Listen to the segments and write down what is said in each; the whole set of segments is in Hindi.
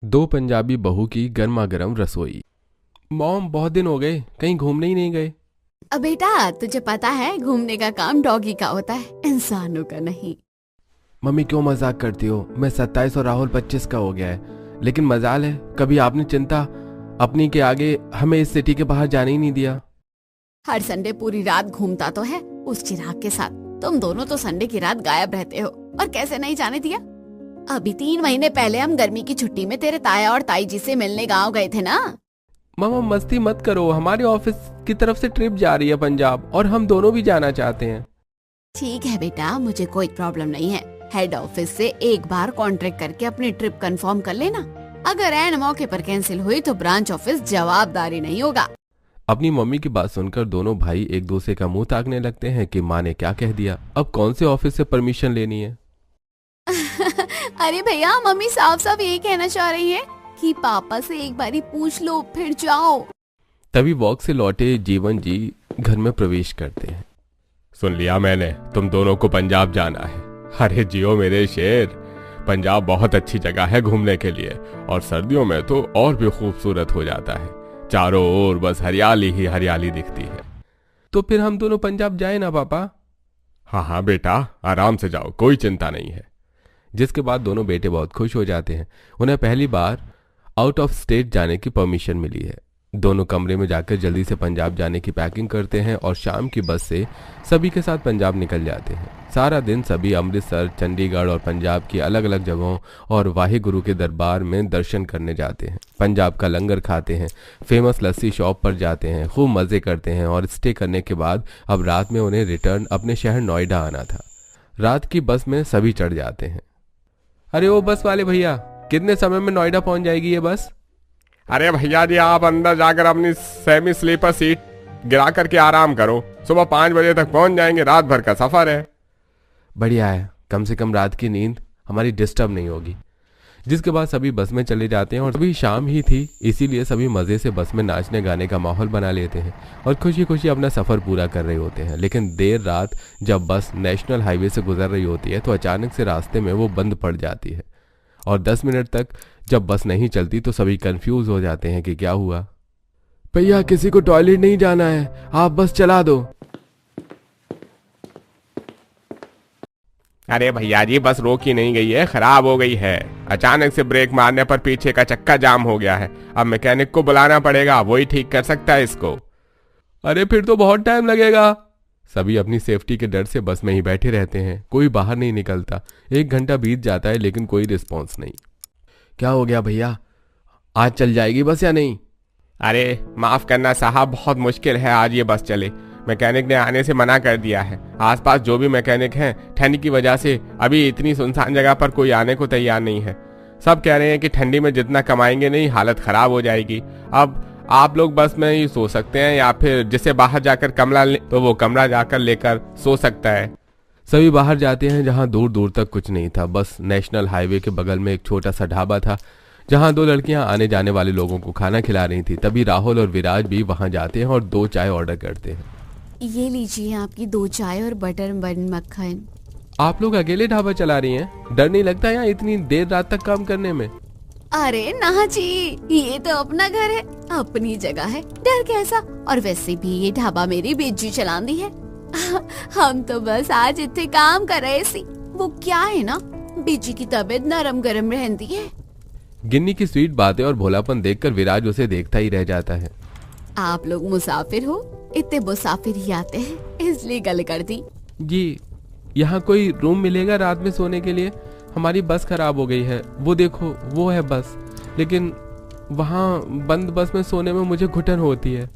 दो पंजाबी बहू की गर्मा गर्म रसोई। मॉम, बहुत दिन हो गए, कहीं घूमने ही नहीं गए। अब बेटा, तुझे पता है घूमने का काम डॉगी का होता है, इंसानों का नहीं। मम्मी क्यों मजाक करती हो? मैं 27 और राहुल 25 का हो गया है। लेकिन मजाल है, कभी आपने चिंता अपनी के आगे हमें इस सिटी के बाहर जाने ही नहीं दिया। हर संडे पूरी रात घूमता तो है उस चिराग के साथ। तुम दोनों तो संडे की रात गायब रहते हो, और कैसे नहीं जाने दिया। अभी 3 महीने पहले हम गर्मी की छुट्टी में तेरे ताया और ताई जी से मिलने गाँव गए थे ना। मामा मस्ती मत करो, हमारे ऑफिस की तरफ से ट्रिप जा रही है पंजाब, और हम दोनों भी जाना चाहते हैं। ठीक है बेटा, मुझे कोई प्रॉब्लम नहीं है। हेड ऑफिस से एक बार कॉन्ट्रैक्ट करके अपनी ट्रिप कंफर्म कर लेना। अगर ऐन मौके पर कैंसिल हुई तो ब्रांच ऑफिस जवाबदारी नहीं होगा। अपनी मम्मी की बात सुनकर दोनों भाई एक दूसरे का मुंह ताकने लगते हैं कि माँ ने क्या कह दिया। अब कौन से ऑफिस से परमिशन लेनी है? अरे भैया, मम्मी साफ साफ यही कहना चाह रही है कि पापा से एक बारी पूछ लो फिर जाओ। तभी वॉक से लौटे जीवन जी घर में प्रवेश करते हैं। सुन लिया मैंने, तुम दोनों को पंजाब जाना है। अरे जियो मेरे शेर, पंजाब बहुत अच्छी जगह है घूमने के लिए, और सर्दियों में तो और भी खूबसूरत हो जाता है। चारों ओर बस हरियाली ही हरियाली दिखती है। तो फिर हम दोनों पंजाब जाए ना पापा? हाँ हाँ बेटा, आराम से जाओ, कोई चिंता नहीं है। जिसके बाद दोनों बेटे बहुत खुश हो जाते हैं। उन्हें पहली बार आउट ऑफ स्टेट जाने की परमिशन मिली है। दोनों कमरे में जाकर जल्दी से पंजाब जाने की पैकिंग करते हैं और शाम की बस से सभी के साथ पंजाब निकल जाते हैं। सारा दिन सभी अमृतसर, चंडीगढ़ और पंजाब की अलग अलग जगहों और वाहे गुरु के दरबार में दर्शन करने जाते हैं। पंजाब का लंगर खाते हैं, फेमस लस्सी शॉप पर जाते हैं, खूब मज़े करते हैं, और स्टे करने के बाद अब रात में उन्हें रिटर्न अपने शहर नोएडा आना था। रात की बस में सभी चढ़ जाते हैं। अरे ओ बस वाले भैया, कितने समय में नोएडा पहुंच जाएगी ये बस? अरे भैया जी, आप अंदर जाकर अपनी सेमी स्लीपर सीट गिरा करके आराम करो। सुबह 5 बजे तक पहुंच जाएंगे, रात भर का सफर है। बढ़िया है, कम से कम रात की नींद हमारी डिस्टर्ब नहीं होगी। जिसके बाद सभी बस में चले जाते हैं, और अभी शाम ही थी, इसीलिए सभी मज़े से बस में नाचने गाने का माहौल बना लेते हैं और खुशी खुशी अपना सफ़र पूरा कर रहे होते हैं। लेकिन देर रात जब बस नेशनल हाईवे से गुजर रही होती है तो अचानक से रास्ते में वो बंद पड़ जाती है, और 10 मिनट तक जब बस नहीं चलती तो सभी कंफ्यूज हो जाते हैं कि क्या हुआ। भैया, किसी को टॉयलेट नहीं जाना है, आप बस चला दो। अरे भैया जी, बस रोकी नहीं गई है, खराब हो गई है। अचानक से ब्रेक मारने पर पीछे का चक्का जाम हो गया है। अब मैकेनिक को बुलाना पड़ेगा, वही ठीक कर सकता है इसको। अरे फिर तो बहुत टाइम लगेगा। सभी अपनी सेफ्टी के डर से बस में ही बैठे रहते हैं, कोई बाहर नहीं निकलता। 1 घंटा बीत जाता है लेकिन कोई रिस्पॉन्स नहीं। क्या हो गया भैया, आज चल जाएगी बस या नहीं? अरे माफ करना साहब, बहुत मुश्किल है आज ये बस चले। मैकेनिक ने आने से मना कर दिया है। आसपास जो भी मैकेनिक हैं, ठंड की वजह से अभी इतनी सुनसान जगह पर कोई आने को तैयार नहीं है। सब कह रहे हैं कि ठंडी में जितना कमाएंगे नहीं, हालत खराब हो जाएगी। अब आप लोग बस में ही सो सकते हैं, या फिर जिसे बाहर जाकर कमरा ले तो वो कमरा जाकर लेकर सो सकता है। सभी बाहर जाते हैं, जहां दूर दूर तक कुछ नहीं था। बस नेशनल हाईवे के बगल में एक छोटा सा ढाबा था, जहां 2 लड़कियां आने जाने वाले लोगों को खाना खिला रही थी। तभी राहुल और विराज भी वहां जाते हैं और 2 चाय ऑर्डर करते हैं। ये लीजिए आपकी 2 चाय और बटर बन मक्खन। आप लोग अकेले ढाबा चला रही हैं? डर नहीं लगता यहाँ इतनी देर रात तक काम करने में? अरे ना जी, ये तो अपना घर है, अपनी जगह है, डर कैसा। और वैसे भी ये ढाबा मेरी बेजी चलांदी है। हम तो बस आज इतने काम कर रहे सी। वो क्या है ना, बेजी की तबीयत नरम गरम रहती है। गिन्नी की स्वीट बातें और भोलापन देखकर विराज उसे देखता ही रह जाता है। आप लोग मुसाफिर हो, इतने मुसाफिर ही आते हैं, इसलिए गल कर दी। जी, यहाँ कोई रूम मिलेगा रात में सोने के लिए? हमारी बस खराब हो गई है, वो देखो वो है बस, लेकिन वहाँ बंद बस में सोने में मुझे घुटन होती है।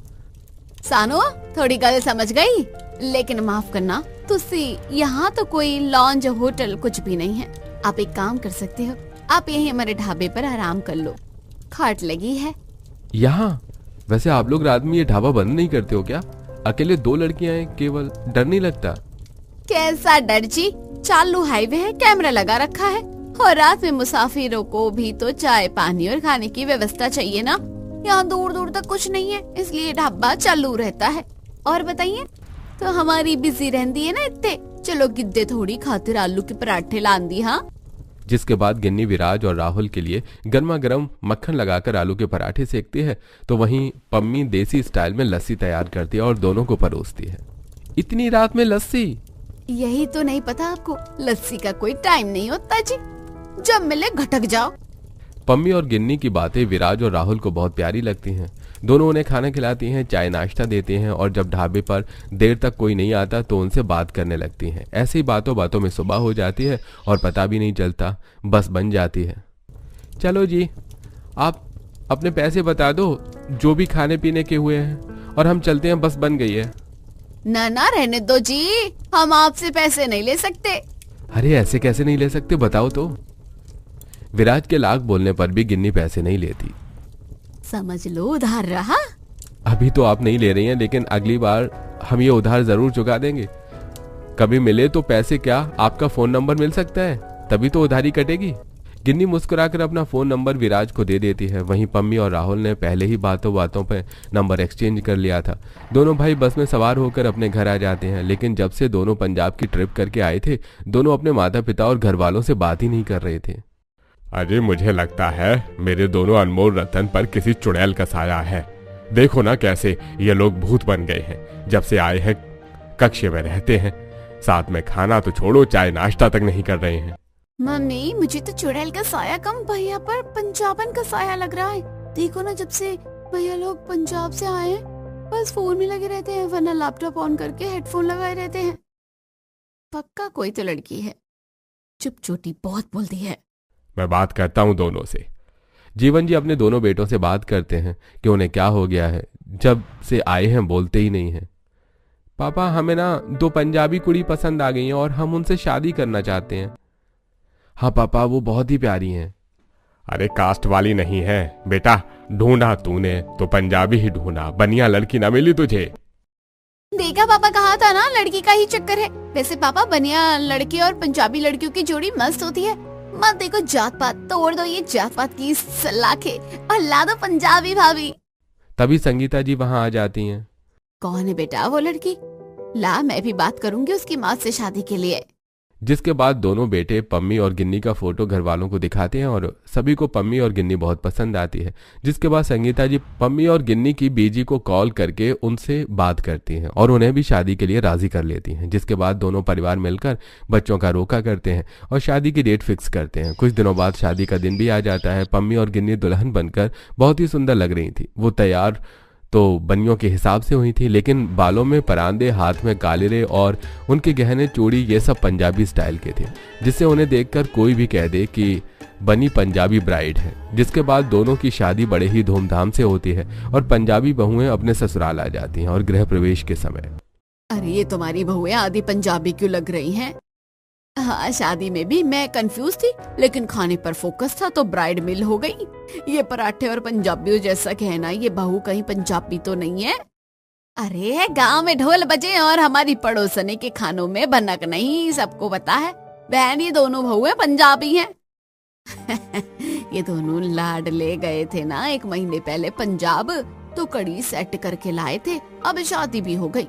सानो, थोड़ी गल समझ गई, लेकिन माफ करना, तुसी यहाँ तो कोई लॉन्ज होटल कुछ भी नहीं है। आप एक काम कर सकते हो, आप यही हमारे ढाबे पर आराम कर लो, खाट लगी है। यहाँ? वैसे आप लोग रात में ये ढाबा बंद नहीं करते हो क्या? अकेले 2 लड़कियां हैं केवल, डर नहीं लगता? कैसा डर जी, चालू हाईवे है, कैमरा लगा रखा है, और रात में मुसाफिरों को भी तो चाय पानी और खाने की व्यवस्था चाहिए ना। यहाँ दूर दूर तक कुछ नहीं है, इसलिए ढाबा चालू रहता है। और बताइए, तो हमारी बिजी रहती है ना इतने। चलो गिद्दे थोड़ी खातिर आलू के पराठे लांदी। हाँ जिसके बाद गिन्नी विराज और राहुल के लिए गर्मा गर्म मक्खन लगाकर आलू के पराठे सेकती है, तो वहीं पम्मी देसी स्टाइल में लस्सी तैयार करती है और दोनों को परोसती है। इतनी रात में लस्सी? यही तो नहीं पता आपको, लस्सी का कोई टाइम नहीं होता जी, जब मिले घटक जाओ। पम्मी और गिन्नी की बातें विराज और राहुल को बहुत प्यारी लगती हैं। दोनों उन्हें खाना खिलाती हैं, चाय नाश्ता देते हैं और जब ढाबे पर देर तक कोई नहीं आता तो उनसे बात करने लगती हैं। ऐसे ही बातों बातों में सुबह हो जाती है और पता भी नहीं चलता, बस बन जाती है। चलो जी, आप अपने पैसे बता दो जो भी खाने पीने के हुए हैं और हम चलते हैं, बस बन गई है। ना ना रहने दो जी, हम आपसे पैसे नहीं ले सकते। अरे ऐसे कैसे नहीं ले सकते, बताओ तो। विराज के लाख बोलने पर भी गिन्नी पैसे नहीं लेती। समझ लो उधार रहा। अभी तो आप नहीं ले रही हैं, लेकिन अगली बार हम ये उधार जरूर चुका देंगे। कभी मिले तो पैसे क्या, आपका फोन नंबर मिल सकता है, तभी तो उधारी कटेगी। गिन्नी मुस्कुराकर अपना फोन नंबर विराज को दे देती है। वहीं पम्मी और राहुल ने पहले ही बातों बातों पे नंबर एक्सचेंज कर लिया था। दोनों भाई बस में सवार होकर अपने घर आ जाते हैं, लेकिन जब से दोनों पंजाब की ट्रिप करके आए थे, दोनों अपने माता पिता और घर वालों से बात ही नहीं कर रहे थे। अरे मुझे लगता है मेरे दोनों अनमोल रतन पर किसी चुड़ैल का साया है। देखो ना कैसे ये लोग भूत बन गए हैं। जब से आए हैं कक्ष में रहते हैं, साथ में खाना तो छोड़ो, चाय नाश्ता तक नहीं कर रहे हैं। मम्मी, मुझे तो चुड़ैल का साया कम, भैया पर पंजाबन का साया लग रहा है। देखो ना, जब से भैया लोग पंजाब से आए हैं, बस फोन में लगे रहते हैं, वरना लैपटॉप ऑन करके हेडफोन लगाए रहते हैं। पक्का कोई तो लड़की है, चुप चोटी बहुत बोलती है। मैं बात करता हूँ दोनों से। जीवन जी अपने दोनों बेटों से बात करते हैं कि उन्हें क्या हो गया है, जब से आए हैं बोलते ही नहीं हैं। पापा, हमें ना 2 पंजाबी कुड़ी पसंद आ गई हैं और हम उनसे शादी करना चाहते हैं। हाँ पापा, वो बहुत ही प्यारी हैं। अरे कास्ट वाली नहीं है बेटा, ढूंढा तूने तो पंजाबी ही ढूंढा, बनिया लड़की ना मिली तुझे। देखा पापा, कहा था ना लड़की का ही चक्कर है। वैसे पापा, बनिया लड़के और पंजाबी लड़कियों की जोड़ी मस्त होती है। मत देखो जात पात, तोड़ दो ये जात पात की सलाखें और ला दो पंजाबी भाभी। तभी संगीता जी वहाँ आ जाती हैं। कौन है बेटा वो लड़की? ला, मैं भी बात करूंगी उसकी माँ से शादी के लिए। जिसके बाद दोनों बेटे पम्मी और गिन्नी का फोटो घर वालों को दिखाते हैं और सभी को पम्मी और गिन्नी बहुत पसंद आती है। जिसके बाद संगीता जी पम्मी और गिन्नी की बीजी को कॉल करके उनसे बात करती हैं और उन्हें भी शादी के लिए राजी कर लेती हैं। जिसके बाद दोनों परिवार मिलकर बच्चों का रोका करते हैं और शादी की डेट फिक्स करते हैं। कुछ दिनों बाद शादी का दिन भी आ जाता है। पम्मी और गिन्नी दुल्हन बनकर बहुत ही सुंदर लग रही थी। वो तैयार तो बनियों के हिसाब से हुई थी, लेकिन बालों में परांदे, हाथ में कालिरे और उनके गहने चूड़ी ये सब पंजाबी स्टाइल के थे, जिससे उन्हें देखकर कोई भी कह दे कि बनी पंजाबी ब्राइड है। जिसके बाद दोनों की शादी बड़े ही धूमधाम से होती है और पंजाबी बहुएं अपने ससुराल आ जाती हैं। और गृह प्रवेश के समय, अरे ये तुम्हारी बहुएं आधी पंजाबी क्यों लग रही हैं? हाँ, शादी में भी मैं कंफ्यूज थी, लेकिन खाने पर फोकस था तो ब्राइड मिल हो गई। ये पराठे और पंजाबियों जैसा कहना, ये बहू कहीं पंजाबी तो नहीं है? अरे गांव में ढोल बजे और हमारी पड़ोसने के खानों में भनक नहीं, सबको पता है बहन ये दोनों बहुएं पंजाबी हैं। ये दोनों लाड ले गए थे ना 1 महीने पहले पंजाब, तो कड़ी सेट करके लाए थे, अब शादी भी हो गई।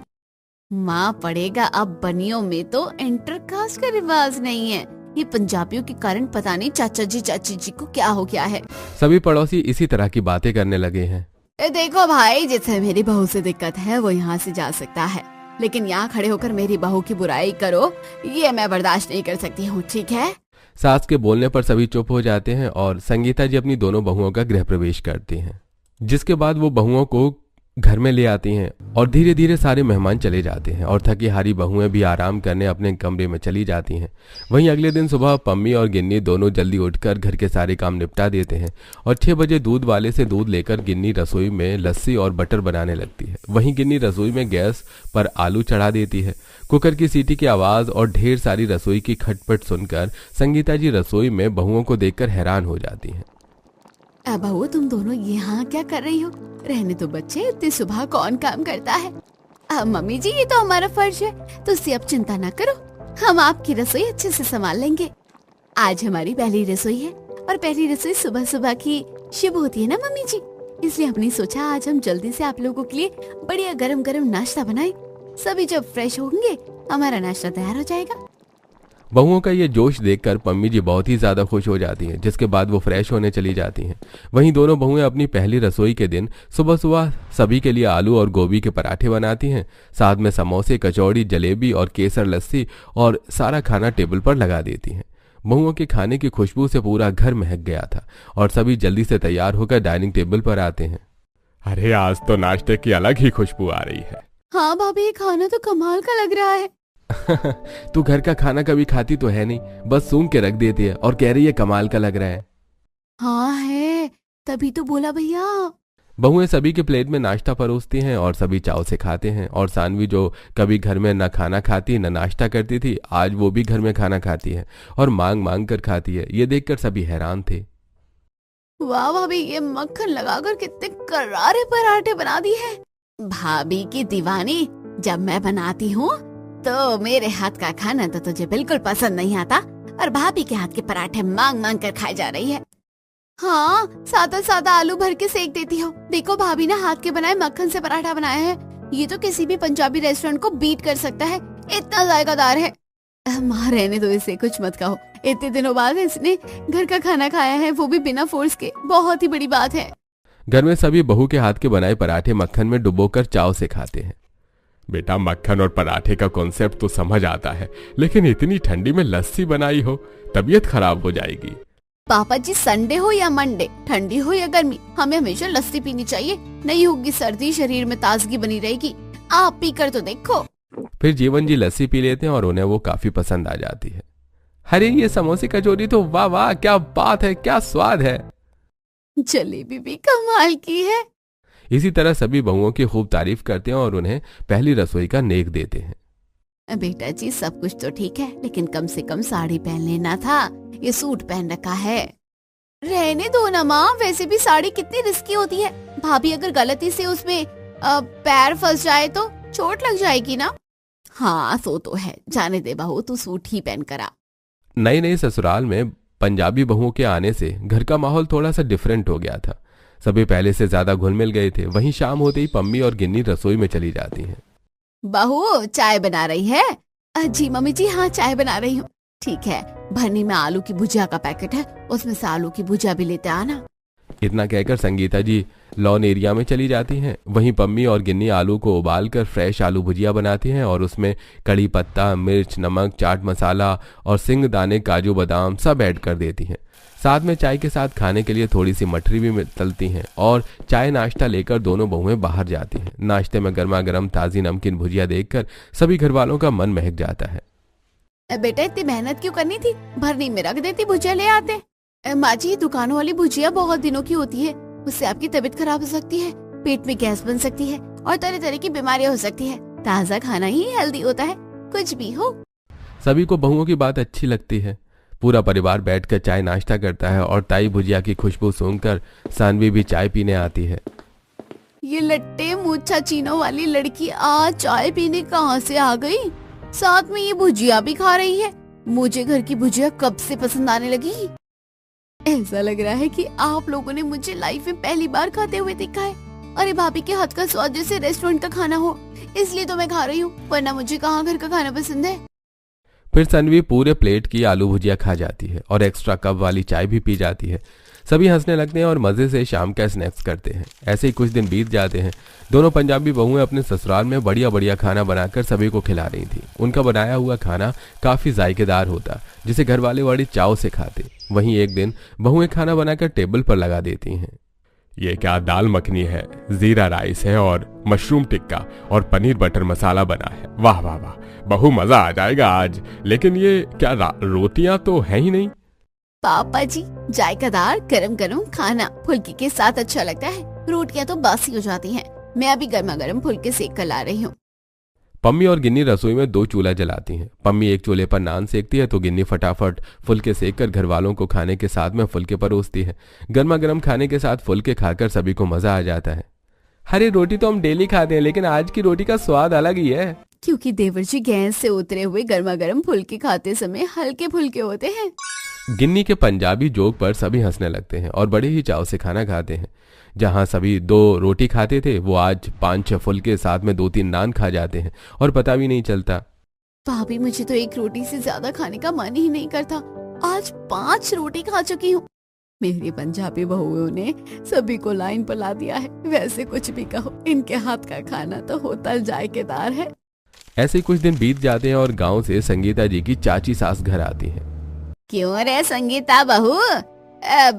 माँ पड़ेगा अब बनियों में तो इंटरकास्ट का रिवाज नहीं है। ये पंजाबियों के कारण पता नहीं चाचा जी चाची जी को क्या हो गया है। सभी पड़ोसी इसी तरह की बातें करने लगे हैं। देखो भाई, जिसे मेरी बहू से दिक्कत है वो यहाँ से जा सकता है, लेकिन यहाँ खड़े होकर मेरी बहू की बुराई करो, ये मैं बर्दाश्त नहीं कर सकती हूँ, ठीक है? सास के बोलने पर सभी चुप हो जाते हैं और संगीता जी अपनी दोनों बहुओं का गृह प्रवेश करती हैं। जिसके बाद वो बहुओं को घर में ले आती हैं और धीरे धीरे सारे मेहमान चले जाते हैं और थकी हारी बहुएं भी आराम करने अपने कमरे में चली जाती हैं। वहीं अगले दिन सुबह पम्मी और गिन्नी दोनों जल्दी उठकर घर के सारे काम निपटा देते हैं और 6 बजे दूध वाले से दूध लेकर गिन्नी रसोई में लस्सी और बटर बनाने लगती है। वहीं गिन्नी रसोई में गैस पर आलू चढ़ा देती है। कुकर की सीटी की आवाज और ढेर सारी रसोई की खटपट सुनकर संगीता जी रसोई में बहुओं को देखकर हैरान हो जाती हैं। बहू, तुम दोनों यहाँ क्या कर रही हो? रहने तो बच्चे, इतनी सुबह कौन काम करता है? मम्मी जी, ये तो हमारा फर्ज है, तो उससे अब चिंता ना करो, हम आपकी रसोई अच्छे से संभाल लेंगे। आज हमारी पहली रसोई है और पहली रसोई सुबह सुबह की शुभ होती है ना मम्मी जी, इसलिए हमने सोचा आज हम जल्दी से आप लोगों के लिए बढ़िया गरम गरम नाश्ता बनाएं। सभी जब फ्रेश होंगे हमारा नाश्ता तैयार हो जाएगा। बहुओं का ये जोश देखकर पम्मी जी बहुत ही ज्यादा खुश हो जाती हैं, जिसके बाद वो फ्रेश होने चली जाती हैं। वहीं दोनों बहुएं अपनी पहली रसोई के दिन सुबह सुबह सभी के लिए आलू और गोभी के पराठे बनाती हैं। साथ में समोसे, कचौड़ी, जलेबी और केसर लस्सी और सारा खाना टेबल पर लगा देती हैं। बहुओं के खाने की खुशबू से पूरा घर महक गया था और सभी जल्दी से तैयार होकर डाइनिंग टेबल पर आते हैं। अरे आज तो नाश्ते की अलग ही खुशबू आ रही है। हाँ भाभी, ये खाना तो कमाल का लग रहा है। तू घर का खाना कभी खाती तो है नहीं, बस सूंघ के रख देती है और कह रही है कमाल का लग रहा है। हाँ है, तभी तो बोला भैया। बहुएं सभी के प्लेट में नाश्ता परोसती हैं और सभी चाव से खाते हैं। और सानवी, जो कभी घर में न खाना खाती न नाश्ता करती थी, आज वो भी घर में खाना खाती है और मांग मांग कर खाती है। ये देखकर सभी हैरान थे। वाह भाभी, ये मक्खन लगाकर कितने करारे पराठे बना दिए हैं। भाभी की दीवानी, जब मैं बनाती हूँ तो मेरे हाथ का खाना तो तुझे बिल्कुल पसंद नहीं आता और भाभी के हाथ के पराठे मांग मांग कर खाए जा रही है। हाँ, सादा सादा आलू भर के सेक देती हो। देखो भाभी ने हाथ के बनाए मक्खन से पराठा बनाया है। ये तो किसी भी पंजाबी रेस्टोरेंट को बीट कर सकता है, इतना जायकादार है। माँ रहने दो इसे, कुछ मत कहो। इतने दिनों बाद इसने घर का खाना खाया है, वो भी बिना फोर्स के, बहुत ही बड़ी बात है। घर में सभी बहू के हाथ के बनाए पराठे मक्खन में डुबोकर चाव से खाते हैं। बेटा, मक्खन और पराठे का कॉन्सेप्ट तो समझ आता है, लेकिन इतनी ठंडी में लस्सी बनाई हो, तबीयत खराब हो जाएगी। पापा जी, संडे हो या मंडे, ठंडी हो या गर्मी, हमें हमेशा लस्सी पीनी चाहिए। नहीं होगी सर्दी, शरीर में ताजगी बनी रहेगी। आप पी कर तो देखो। फिर जीवन जी लस्सी पी लेते हैं और उन्हें वो काफी पसंद आ जाती है। अरे ये समोसे कचौरी तो वाह वाह, क्या बात है, क्या स्वाद है। जलेबी भी कमाल की है। इसी तरह सभी बहुओं की खूब तारीफ करते हैं और उन्हें पहली रसोई का नेक देते हैं। बेटा जी, सब कुछ तो ठीक है, लेकिन कम से कम साड़ी पहन लेना था। ये सूट पहन रखा है। रहने दो ना माँ, वैसे भी साड़ी कितनी रिस्की होती है। भाभी अगर गलती से उसमें पैर फंस जाए तो चोट लग जाएगी ना। हाँ सो तो है, जाने दे बहू, तू सूट ही पहन कर आ। नई नई ससुराल में पंजाबी बहुओं के आने से घर का माहौल थोड़ा सा डिफरेंट हो गया था। सभी पहले से ज्यादा घुल मिल गए थे। वहीं शाम होते ही पम्मी और गिन्नी रसोई में चली जाती हैं। बहू, चाय बना रही है? जी मम्मी जी, हाँ चाय बना रही हूँ। ठीक है, भरनी में आलू की भुजिया का पैकेट है, उसमें से आलू की भुजिया भी लेते आना। इतना कहकर संगीता जी लॉन एरिया में चली जाती हैं। वहीं पम्मी और गिन्नी आलू को उबालकर फ्रेश आलू भुजिया बनाती हैं और उसमें कड़ी पत्ता, मिर्च, नमक, चाट मसाला और सिंग दाने, काजू बादाम सब ऐड कर देती हैं। साथ में चाय के साथ खाने के लिए थोड़ी सी मठरी भी तलती हैं और चाय नाश्ता लेकर दोनों बहुएं बाहर जाती हैं। नाश्ते में गर्मा गर्म ताजी नमकीन भुजिया देखकर सभी घर वालों का मन महक जाता है। बेटा, इतनी मेहनत क्यों करनी थी, भरनी में रख देती, भुजिया ले आते। माँ जी, दुकानों वाली भुजिया बहुत दिनों की होती है, उससे आपकी तबीयत खराब हो सकती है, पेट में गैस बन सकती है और तरह तरह की बीमारियां हो सकती है। ताजा खाना ही हेल्दी होता है, कुछ भी हो। सभी को बहुओं की बात अच्छी लगती है। पूरा परिवार बैठकर चाय नाश्ता करता है और ताई भुजिया की खुशबू सूंघकर सानवी भी चाय पीने आती है। ये लट्टे मूछा चीनों वाली लड़की आज चाय पीने कहाँ से आ गई? साथ में ये भुजिया भी खा रही है। मुझे घर की भुजिया कब से पसंद आने लगी। ऐसा लग रहा है कि आप लोगों ने मुझे लाइफ में पहली बार खाते हुए देखा है। अरे भाभी के हाथ का स्वाद जैसे रेस्टोरेंट का खाना हो, इसलिए तो मैं खा रही हूँ, वरना मुझे कहाँ घर का खाना पसंद है। फिर सनवी पूरे प्लेट की आलू भुजिया खा जाती है और एक्स्ट्रा कप वाली चाय भी पी जाती है। सभी हंसने लगते हैं और मजे से शाम का स्नैक्स करते हैं। ऐसे ही कुछ दिन बीत जाते हैं। दोनों पंजाबी बहुएं अपने ससुराल में बढ़िया बढ़िया खाना बनाकर सभी को खिला रही थी। उनका बनाया हुआ खाना काफी जायकेदार होता, जिसे घर वाले बड़ी चाव से खाते। वहीं एक दिन बहुएं खाना बनाकर टेबल पर लगा देती हैं। ये क्या दाल मखनी है, जीरा राइस है और मशरूम टिक्का और पनीर बटर मसाला बना है। वाह वाह वाह, बहु मजा आ जाएगा आज। लेकिन ये क्या रोटियां तो है ही नहीं। पापा जी, जायकादार गरम गरम खाना फुल्की के साथ अच्छा लगता है, रोटियां तो बासी हो जाती हैं। मैं अभी गर्मा गर्म फुल्के सेक कर ला रही हूँ। पम्मी और गिन्नी रसोई में 2 चूल्हा जलाती हैं। पम्मी एक चूल्हे पर नान सेकती है तो गिन्नी फटाफट फुल्के सेक कर घर वालों को खाने के साथ में फुल्के परोसती है। गर्मा गर्म खाने के साथ फुल्के खाकर सभी को मजा आ जाता है। अरे रोटी तो हम डेली खाते हैं, लेकिन आज की रोटी का स्वाद अलग ही है। क्योंकि देवर जी गैस से उतरे हुए गर्मा गर्म फुल्के खाते समय हल्के फुल्के होते हैं। गिन्नी के पंजाबी जोक पर सभी हंसने लगते हैं और बड़े ही चाव से खाना खाते हैं। जहां सभी 2 रोटी खाते थे, वो आज 5-6 फुल्के साथ में 2-3 नान खा जाते हैं और पता भी नहीं चलता। भाभी मुझे तो एक रोटी से ज्यादा खाने का मन ही नहीं करता। आज 5 रोटी खा चुकी हूँ। मेरी पंजाबी बहुओं ने सभी को लाइन पर ला दिया है। वैसे कुछ भी कहो, इनके हाथ का खाना तो होटल जायकेदार है। ऐसे ही कुछ दिन बीत जाते हैं और गांव से संगीता जी की चाची सास घर आती हैं। क्यों रे संगीता बहू,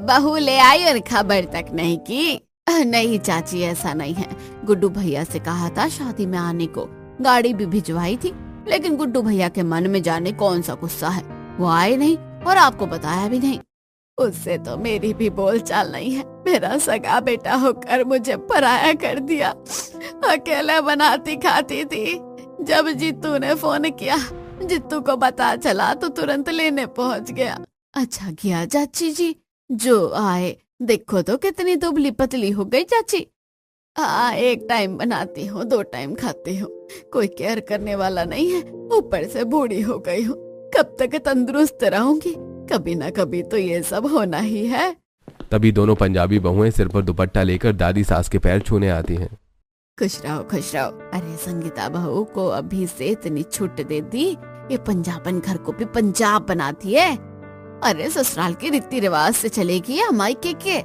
बहू ले आई और खबर तक नहीं की? नहीं चाची, ऐसा नहीं है। गुड्डू भैया से कहा था शादी में आने को, गाड़ी भी भिजवाई थी, लेकिन गुड्डू भैया के मन में जाने कौन सा गुस्सा है, वो आए नहीं और आपको बताया भी नहीं। उससे तो मेरी भी बोलचाल नहीं है। मेरा सगा बेटा होकर मुझे पराया कर दिया। अकेले बनाती खाती थी। जब जीतू ने फोन किया, जीतू को पता चला तो तुरंत लेने पहुंच गया। अच्छा किया चाची जी जो आए। देखो तो कितनी दुबली पतली हो गई चाची। एक टाइम बनाती हूँ, 2 टाइम खाती हूँ, कोई केयर करने वाला नहीं है। ऊपर से बूढ़ी हो गई हूँ। कब तक तंदुरुस्त रहूंगी? कभी ना कभी तो ये सब होना ही है। तभी दोनों पंजाबी बहुएं सिर पर दुपट्टा लेकर दादी सास के पैर छूने आती हैं। खुश रहो खुश रहो। अरे संगीता बहू को अभी से इतनी छूट दे दी, ये पंजाबन घर को भी पंजाब बनाती है। अरे ससुराल के रीति रिवाज से चलेगी या मायके के?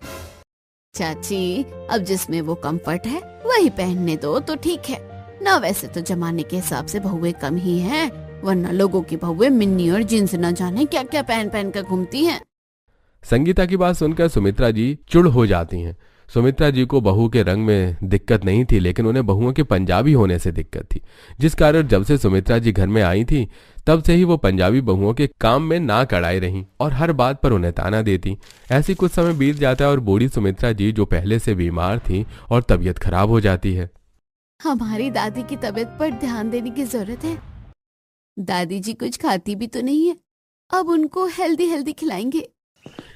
चाची अब जिसमें वो कंफर्ट है वही पहनने दो तो ठीक है ना। वैसे तो जमाने के हिसाब से बहुएं कम ही हैं, वरना लोगों की बहुएं मिन्नी और जींस न जाने क्या क्या पहन पहन कर घूमती हैं। संगीता की बात सुनकर सुमित्रा जी चिढ़ हो जाती हैं। सुमित्रा जी को बहू के रंग में दिक्कत नहीं थी, लेकिन उन्हें बहुओं के पंजाबी होने से दिक्कत थी, जिस कारण जब से सुमित्रा जी घर में आई थी तब से ही वो पंजाबी बहुओं के काम में नाक अड़ाई रहीं और हर बात पर उन्हें ताना देती। ऐसी कुछ समय बीत जाता है और बूढ़ी सुमित्रा जी जो पहले से बीमार थी और तबीयत खराब हो जाती है। हमारी दादी की तबीयत पर ध्यान देने की जरूरत है। दादी जी कुछ खाती भी तो नहीं है, अब उनको हेल्दी हेल्दी खिलाएंगे।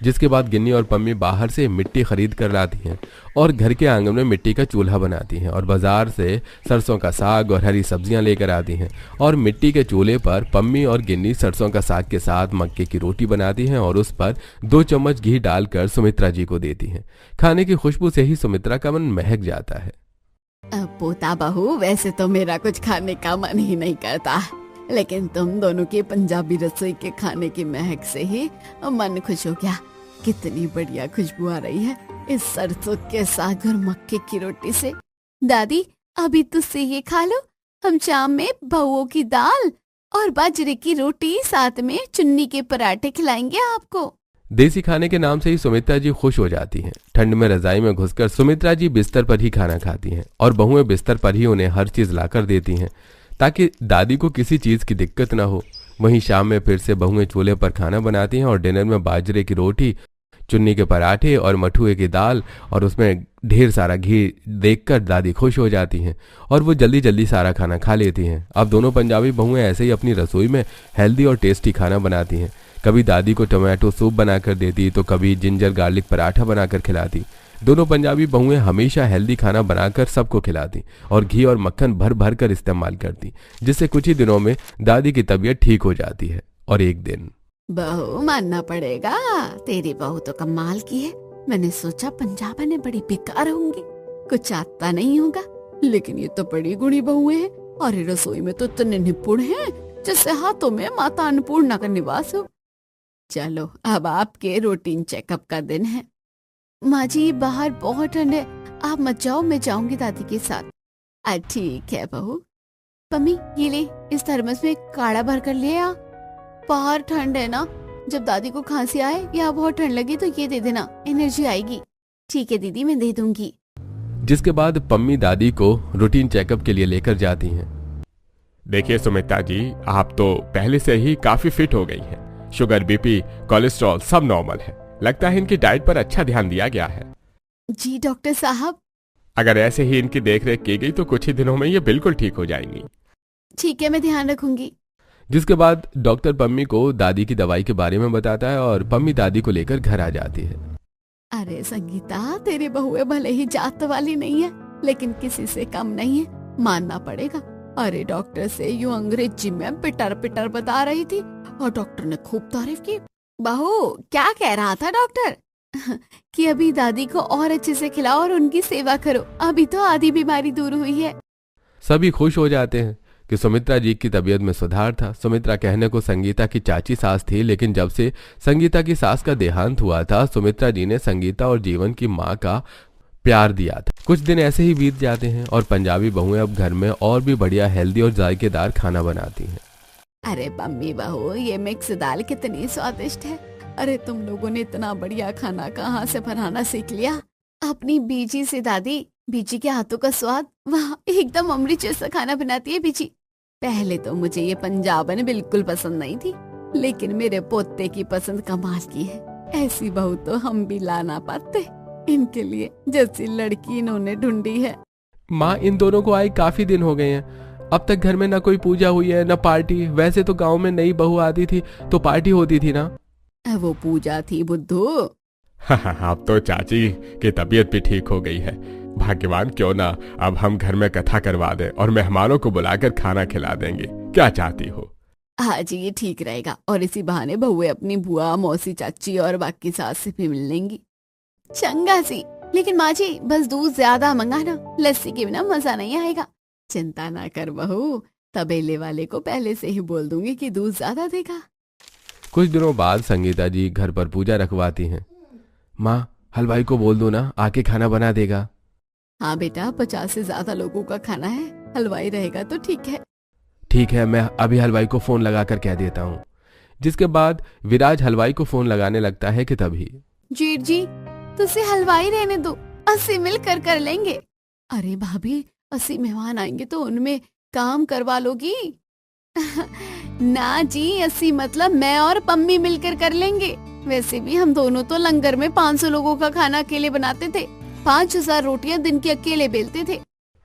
जिसके बाद गिन्नी और पम्मी बाहर से मिट्टी खरीद कर लाती हैं और घर के आंगन में मिट्टी का चूल्हा बनाती हैं और बाजार से सरसों का साग और हरी सब्जियां लेकर आती हैं और मिट्टी के चूल्हे पर पम्मी और गिन्नी सरसों का साग के साथ मक्के की रोटी बनाती हैं और उस पर 2 चम्मच घी डालकर सुमित्रा जी को देती हैं। खाने की खुशबू से ही सुमित्रा का मन महक जाता है। पोता बहू, वैसे तो मेरा कुछ खाने का मन ही नहीं करता, लेकिन तुम दोनों के पंजाबी रसोई के खाने की महक से ही मन खुश हो गया। कितनी बढ़िया खुशबू आ रही है इस सरसों के साग और मक्के की रोटी से। दादी अभी तुझसे ये खा लो, हम शाम में बहुओं की दाल और बाजरे की रोटी साथ में चुन्नी के पराठे खिलाएंगे आपको। देसी खाने के नाम से ही सुमित्रा जी खुश हो जाती हैं। ठंड में रजाई में घुसकर सुमित्रा जी बिस्तर पर ही खाना खाती हैं और बहुएं बिस्तर पर ही उन्हें हर चीज लाकर देती हैं ताकि दादी को किसी चीज की दिक्कत ना हो। वहीं शाम में फिर से बहुएं चूल्हे पर खाना बनाती हैं और डिनर में बाजरे की रोटी, चुन्नी के पराठे और मठुए की दाल और उसमें ढेर सारा घी देखकर दादी खुश हो जाती हैं और वो जल्दी जल्दी सारा खाना खा लेती हैं। अब दोनों पंजाबी बहुएं ऐसे ही अपनी रसोई में हेल्दी और टेस्टी खाना बनाती हैं। कभी दादी को टमाटो सूप बनाकर देती तो कभी जिंजर गार्लिक पराठा बनाकर खिलाती। दोनों पंजाबी बहुएं हमेशा हेल्दी खाना बनाकर सबको खिलाती और घी और मक्खन भर भर कर इस्तेमाल करती, जिससे कुछ ही दिनों में दादी की तबीयत ठीक हो जाती है। और एक दिन बहू मानना पड़ेगा, तेरी बहू तो कमाल की है। मैंने सोचा पंजाब ने बड़ी बेकार होंगी, कुछ आता नहीं होगा, लेकिन ये तो बड़ी गुणी बहुएं हैं और रसोई में तो इतने निपुण हैं जैसे हाथों में माता अन्नपूर्णा का निवास हो। चलो अब आपके रूटीन चेकअप का दिन है। माँ जी बाहर बहुत ठंड है, आप मत जाओ, मैं जाऊंगी दादी के साथ। ठीक है बहू। पम्मी ये ले, इस थर्मस में काढ़ा भर कर ले आ। बाहर ठंड है ना, जब दादी को खांसी आए या बहुत ठंड लगी तो ये दे देना, एनर्जी आएगी। ठीक है दीदी, मैं दे दूंगी। जिसके बाद पम्मी दादी को रूटीन चेकअप के लिए लेकर जाती हैं। देखिए सुमित्रा जी, आप तो पहले से ही काफी फिट हो गई हैं। शुगर, बीपी, कोलेस्ट्रॉल सब नॉर्मल है। लगता है इनकी डाइट पर अच्छा ध्यान दिया गया है। जी डॉक्टर साहब। अगर ऐसे ही इनकी देखरेख की गई तो कुछ ही दिनों में ये बिल्कुल ठीक हो जाएंगी। ठीक है, मैं ध्यान रखूंगी। जिसके बाद डॉक्टर पम्मी को दादी की दवाई के बारे में बताता है और पम्मी दादी को लेकर घर आ जाती है। अरे संगीता, तेरी बहुएं भले ही जात वाली नहीं है, लेकिन किसी से कम नहीं है, मानना पड़ेगा। अरे डॉक्टर से यूं अंग्रेजी में पिटर पिटर बता रही थी और डॉक्टर ने खूब तारीफ की। बहू क्या कह रहा था डॉक्टर? कि अभी दादी को और अच्छे से खिलाओ और उनकी सेवा करो, अभी तो आधी बीमारी दूर हुई है। सभी खुश हो जाते हैं कि सुमित्रा जी की तबीयत में सुधार था। सुमित्रा कहने को संगीता की चाची सास थी, लेकिन जब से संगीता की सास का देहांत हुआ था, सुमित्रा जी ने संगीता और जीवन की माँ का प्यार दिया था। कुछ दिन ऐसे ही बीत जाते हैं और पंजाबी बहुएं अब घर में और भी बढ़िया हेल्दी और जायकेदार खाना बनाती हैं। अरे मम्मी बहू, ये मिक्स दाल कितनी स्वादिष्ट है। अरे तुम लोगों ने इतना बढ़िया खाना कहाँ से बनाना सीख लिया? अपनी बीजी से दादी। बीजी के हाथों का स्वाद, वाह, एकदम अमृत जैसा खाना बनाती है बीजी। पहले तो मुझे ये पंजाबन बिल्कुल पसंद नहीं थी, लेकिन मेरे पोते की पसंद कमाल की है। ऐसी बहू तो हम भी ला ना पाते इनके लिए, जैसी लड़की इन्होंने ढूंढी है। माँ, इन दोनों को आए काफी दिन हो गए हैं। अब तक घर में न कोई पूजा हुई है न पार्टी। वैसे तो गांव में नई बहू आती थी तो पार्टी होती थी ना। वो पूजा थी बुद्धू। अब तो चाची की तबीयत भी ठीक हो गई है। भाग्यवान क्यों ना अब हम घर में कथा करवा दें और मेहमानों को बुलाकर खाना खिला देंगे। क्या चाहती हो? हाँ जी, ये ठीक रहेगा। और इसी बहाने बहुएं अपनी बुआ, मौसी, चाची और बाकी सास से भी मिल लेंगी। चंगा सी। लेकिन माँ जी, बस दूध ज्यादा मंगाना, लस्सी के बिना मजा नहीं आएगा। चिंता ना कर बहू, तबेले वाले को पहले से ही बोल दूंगी कि दूध ज्यादा देगा। कुछ दिनों बाद संगीता जी घर पर पूजा रखवाती हैं। माँ, हलवाई को बोल दो ना, आके खाना बना देगा। हाँ बेटा, 50 से ज्यादा लोगों का खाना है, हलवाई रहेगा तो ठीक है। ठीक है, मैं अभी हलवाई को फोन लगाकर कह देता हूँ। जिसके बाद विराज हलवाई को फोन लगाने लगता है कि तभी जीत जी, तुझसे हलवाई रहने दो, 80 मिलकर कर लेंगे। अरे भाभी, 80 मेहमान आएंगे तो उनमें काम करवा लोगी? ना जी, 80 मतलब मैं और पम्मी मिलकर कर लेंगे। वैसे भी हम दोनों तो लंगर में 500 लोगों का खाना अकेले बनाते थे। 5000 रोटियां दिन की अकेले बेलते थे।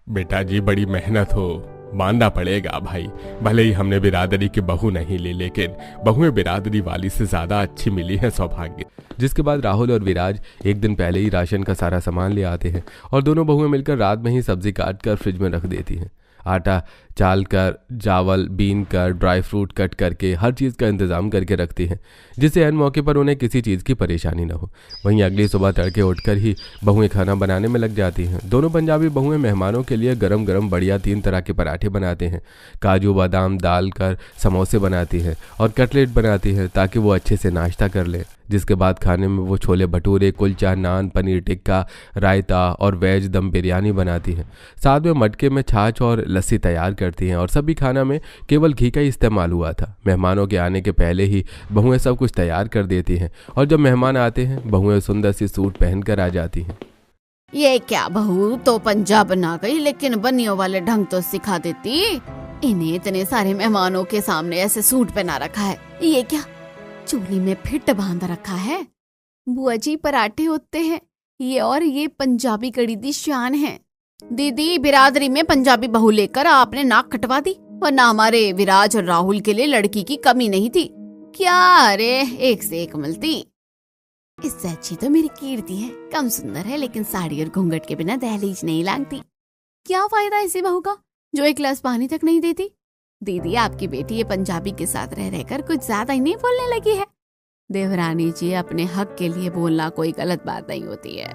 बेटा जी, बड़ी मेहनत हो, मानना पड़ेगा भाई। भले ही हमने बिरादरी की बहू नहीं ली, लेकिन बहुएं बिरादरी वाली से ज्यादा अच्छी मिली है, सौभाग्य। जिसके बाद राहुल और विराज एक दिन पहले ही राशन का सारा सामान ले आते हैं और दोनों बहुएं मिलकर रात में ही सब्जी काट कर फ्रिज में रख देती हैं। आटा चाल कर, चावल बीन कर, ड्राई फ्रूट कट करके हर चीज़ का इंतज़ाम करके रखती हैं, जिससे हर मौके पर उन्हें किसी चीज़ की परेशानी न हो। वहीं अगली सुबह तड़के उठकर ही बहुएं खाना बनाने में लग जाती हैं। दोनों पंजाबी बहुएं मेहमानों के लिए गरम गरम बढ़िया 3 तरह के पराठे बनाते हैं, काजू बादाम डाल कर समोसे बनाती हैं और कटलेट बनाती हैं ताकि वो अच्छे से नाश्ता कर लें। जिसके बाद खाने में वो छोले भटूरे, कुलचा, नान, पनीर टिक्का, रायता और वेज दम बिरयानी बनाती हैं। साथ में मटके में छाछ और लस्सी तैयार करती हैं और सभी खाना में केवल घी का इस्तेमाल हुआ था। मेहमानों के आने के पहले ही बहुएं सब कुछ तैयार कर देती हैं और जब मेहमान आते हैं बहुएं सुंदर सी सूट पहनकर आ जाती हैं। ये क्या बहू तो पंजाब बना गई, लेकिन बनियों वाले ढंग तो सिखा देती। इन्हें इतने सारे मेहमानों के सामने ऐसे सूट पहना रखा है, ये क्या चोली में फिट बांध रखा है? बुआ जी, पराठे होते हैं ये, और ये पंजाबी कड़ी दी शान है। दीदी, बिरादरी में पंजाबी बहू लेकर आपने नाक कटवा दी, वरना हमारे विराज और राहुल के लिए लड़की की कमी नहीं थी क्या? अरे एक से एक मिलती। इससे अच्छी तो मेरी कीर्ति है, कम सुंदर है लेकिन साड़ी और घूंघट के बिना दहलीज नहीं लांगती। क्या फायदा ऐसी बहू का जो एक गिलास पानी तक नहीं देती? दीदी, आपकी बेटी ये पंजाबी के साथ रह रहकर कुछ ज्यादा ही नहीं बोलने लगी है। देवरानी जी, अपने हक के लिए बोलना कोई गलत बात नहीं होती है,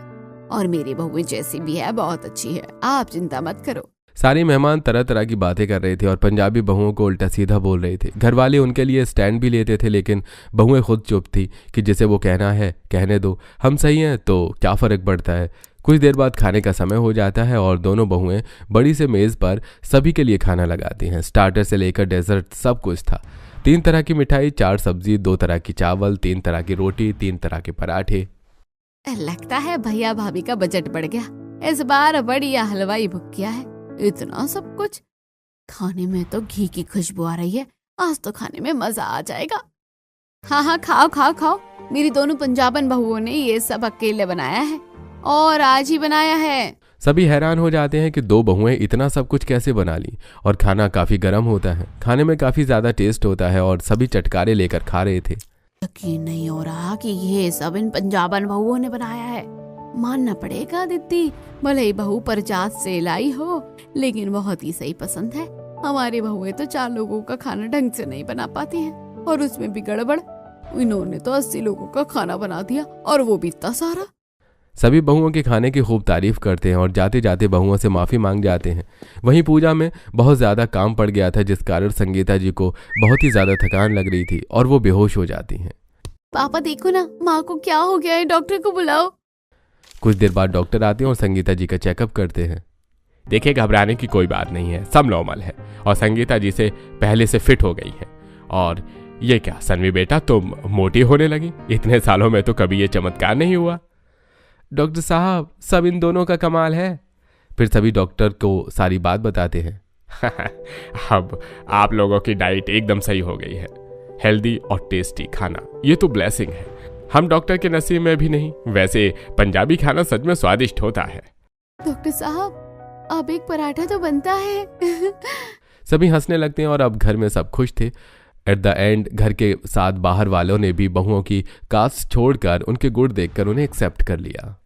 और मेरी बहू जैसी भी है बहुत अच्छी है, आप चिंता मत करो। सारे मेहमान तरह तरह की बातें कर रहे थे और पंजाबी बहुओं को उल्टा सीधा बोल रहे थे। घर वाले उनके लिए स्टैंड भी लेते थे, लेकिन बहुएं खुद चुप थी कि जिसे वो कहना है कहने दो, हम सही हैं तो क्या फ़र्क पड़ता है। कुछ देर बाद खाने का समय हो जाता है और दोनों बहुएं बड़ी से मेज़ पर सभी के लिए खाना लगाती हैं। स्टार्टर से लेकर डेजर्ट सब कुछ था। 3 तरह की मिठाई, 4 सब्जी, 2 तरह की चावल, 3 तरह की रोटी, 3 तरह के पराठे। लगता है भैया भाभी का बजट बढ़ गया, इस बार बढ़िया हलवाई बुक किया है। इतना सब कुछ खाने में तो घी की खुशबू आ रही है, आज तो खाने में मजा आ जाएगा। हाँ हाँ, खाओ खाओ खाओ। मेरी दोनों पंजाबन बहुओं ने ये सब अकेले बनाया है, और आज ही बनाया है। सभी हैरान हो जाते हैं कि 2 बहुएं इतना सब कुछ कैसे बना ली, और खाना काफी गर्म होता है, खाने में काफी ज्यादा टेस्ट होता है और सभी चटकारे लेकर खा रहे थे। यकीन नहीं हो रहा कि ये सब इन पंजाबन बहुओं ने बनाया है। मानना पड़ेगा दीदी, भले ही बहू परजात से लाई हो, लेकिन बहुत ही सही पसंद है। हमारी बहुएं तो 4 लोगों का खाना ढंग से नहीं बना पाती हैं, और उसमें भी गड़बड़। इन्होंने तो 80 लोगों का खाना बना दिया, और वो भी इतना सारा। सभी बहुओं के खाने की खूब तारीफ करते हैं और जाते जाते बहुओं से माफ़ी मांग जाते हैं। वहीं पूजा में बहुत ज़्यादा काम पड़ गया था, जिस कारण संगीता जी को बहुत ही ज़्यादा थकान लग रही थी और वो बेहोश हो जाती हैं। पापा देखो ना, माँ को क्या हो गया है, डॉक्टर को बुलाओ। कुछ देर बाद डॉक्टर आते हैं और संगीता जी का चेकअप करते हैं। देखिए, घबराने की कोई बात नहीं है, सब नॉर्मल है और संगीता जी से पहले से फिट हो गई है। और ये क्या सन्वी बेटा, तुम मोटी होने लगी? इतने सालों में तो कभी ये चमत्कार नहीं हुआ। डॉक्टर साहब, सब इन दोनों का कमाल है। फिर सभी डॉक्टर को सारी बात बताते हैं। अब आप लोगों की डाइट एकदम सही हो गई है, हेल्दी और टेस्टी खाना, ये तो ब्लेसिंग है। हम डॉक्टर के नसीब में भी नहीं। वैसे पंजाबी खाना सच में स्वादिष्ट होता है। डॉक्टर साहब, अब एक पराठा तो बनता है। सभी हंसने लगते हैं और अब घर में सब खुश थे। एट द एंड घर के साथ बाहर वालों ने भी बहुओं की कास्ट छोड़कर उनके गुण देखकर उन्हें एक्सेप्ट कर लिया।